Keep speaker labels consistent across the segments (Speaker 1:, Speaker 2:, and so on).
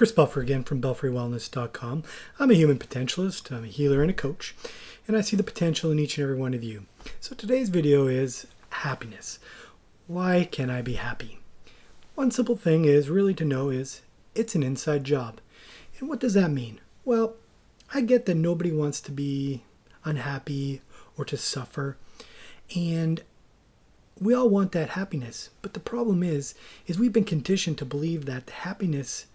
Speaker 1: Kris Belfry again from BelfryWellness.com. I'm a human potentialist, I'm a healer and a coach, and I see the potential in each and every one of you. So today's video is happiness. Why can I be happy? One simple thing is really to know is it's an inside job. And what does that mean? Well, I get that nobody wants to be unhappy or to suffer, and we all want that happiness. But the problem is we've been conditioned to believe that happiness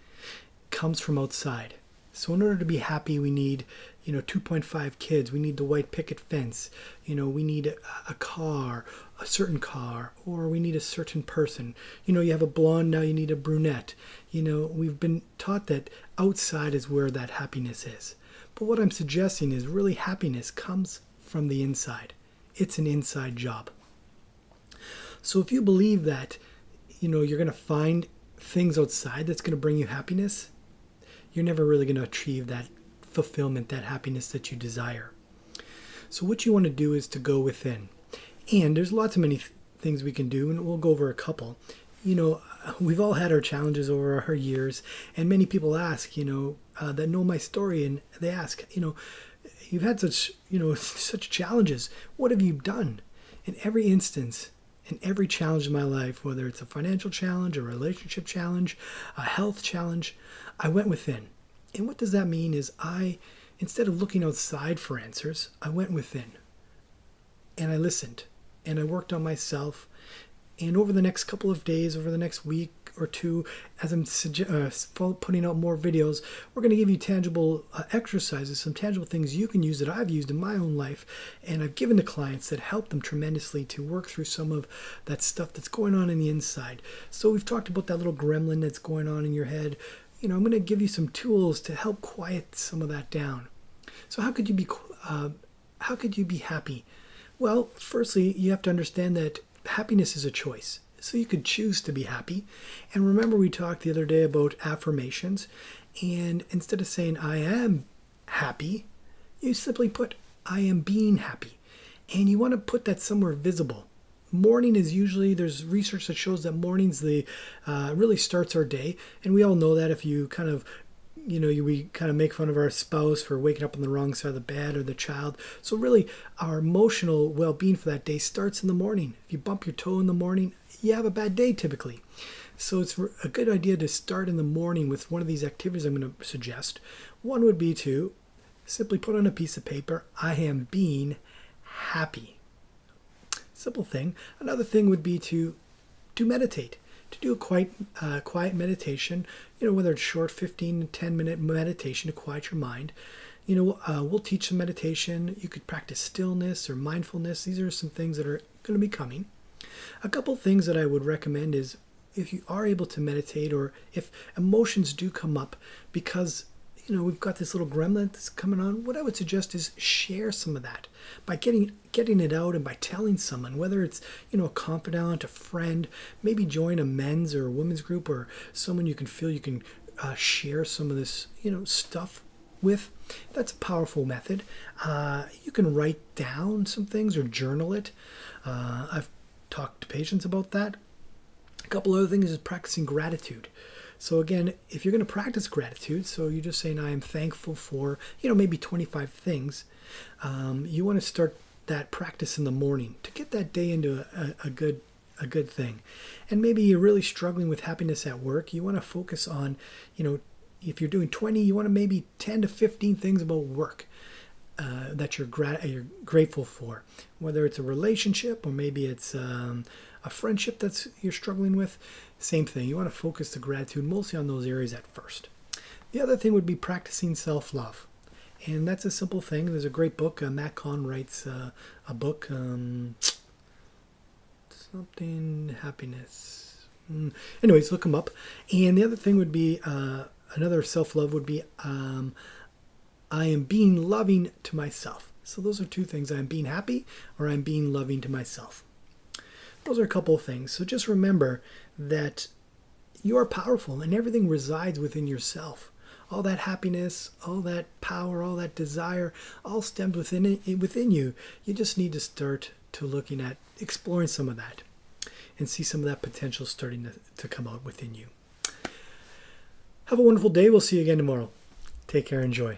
Speaker 1: comes from outside. So in order to be happy, we need, 2.5 kids. We need the white picket fence. We need a car, a certain car, or we need a certain person. You have a blonde, now you need a brunette. We've been taught that outside is where that happiness is. But what I'm suggesting is really happiness comes from the inside. It's an inside job. So if you believe that, you're going to find things outside that's going to bring you happiness, you're never really going to achieve that fulfillment, that happiness that you desire. So what you want to do is to go within. And there's lots of many things we can do, and we'll go over a couple. We've all had our challenges over our years, and many people ask, that know my story, and they ask, you've had such challenges. What have you done? In every instance, in every challenge in my life, whether it's a financial challenge, a relationship challenge, a health challenge, I went within. And what does that mean is instead of looking outside for answers, I went within. And I listened. And I worked on myself. And over the next couple of days, over the next week or two, as I'm putting out more videos, we're going to give you tangible exercises, some tangible things you can use that I've used in my own life, and I've given to clients that help them tremendously to work through some of that stuff that's going on in the inside. So we've talked about that little gremlin that's going on in your head. I'm going to give you some tools to help quiet some of that down. So how could you be happy? Well, firstly, you have to understand that happiness is a choice. So you could choose to be happy. And remember, we talked the other day about affirmations. And instead of saying, I am happy, you simply put, I am being happy. And you want to put that somewhere visible. Morning is usually, there's research that shows that mornings really starts our day. And we all know that if you kind of we kind of make fun of our spouse for waking up on the wrong side of the bed, or the child. So really, our emotional well-being for that day starts in the morning. If you bump your toe in the morning, you have a bad day typically. So it's a good idea to start in the morning with one of these activities I'm going to suggest. One would be to simply put on a piece of paper, I am being happy. Simple thing. Another thing would be to meditate. To do a quiet meditation, whether it's short 15 to 10 minute meditation to quiet your mind. We'll teach some meditation. You could practice stillness or mindfulness. These are some things that are going to be coming. A couple things that I would recommend is if you are able to meditate, or if emotions do come up because we've got this little gremlin that's coming on, what I would suggest is share some of that by getting it out, and by telling someone, whether it's a confidant, a friend, maybe join a men's or a women's group, or someone you can feel you can share some of this stuff with. That's a powerful method. You can write down some things or journal it. I've talked to patients about that. A couple other things is practicing gratitude. So again, if you're going to practice gratitude, so you're just saying I am thankful for, maybe 25 things, you want to start that practice in the morning to get that day into a good thing. And maybe you're really struggling with happiness at work. You want to focus on, if you're doing 20, you want to maybe 10 to 15 things about work that you're grateful for, whether it's a relationship or maybe it's a friendship you're struggling with. Same thing. You want to focus the gratitude mostly on those areas at first. The other thing would be practicing self-love. And that's a simple thing. There's a great book. Matt Kahn writes a book, something happiness. Anyways, look him up. And the other thing would be, another self-love would be, I am being loving to myself. So those are two things. I'm being happy, or I'm being loving to myself. Those are a couple of things. So just remember that you are powerful, and everything resides within yourself. All that happiness, all that power, all that desire, all stems within you. You just need to start to looking at exploring some of that and see some of that potential starting to come out within you. Have a wonderful day. We'll see you again tomorrow. Take care. Enjoy.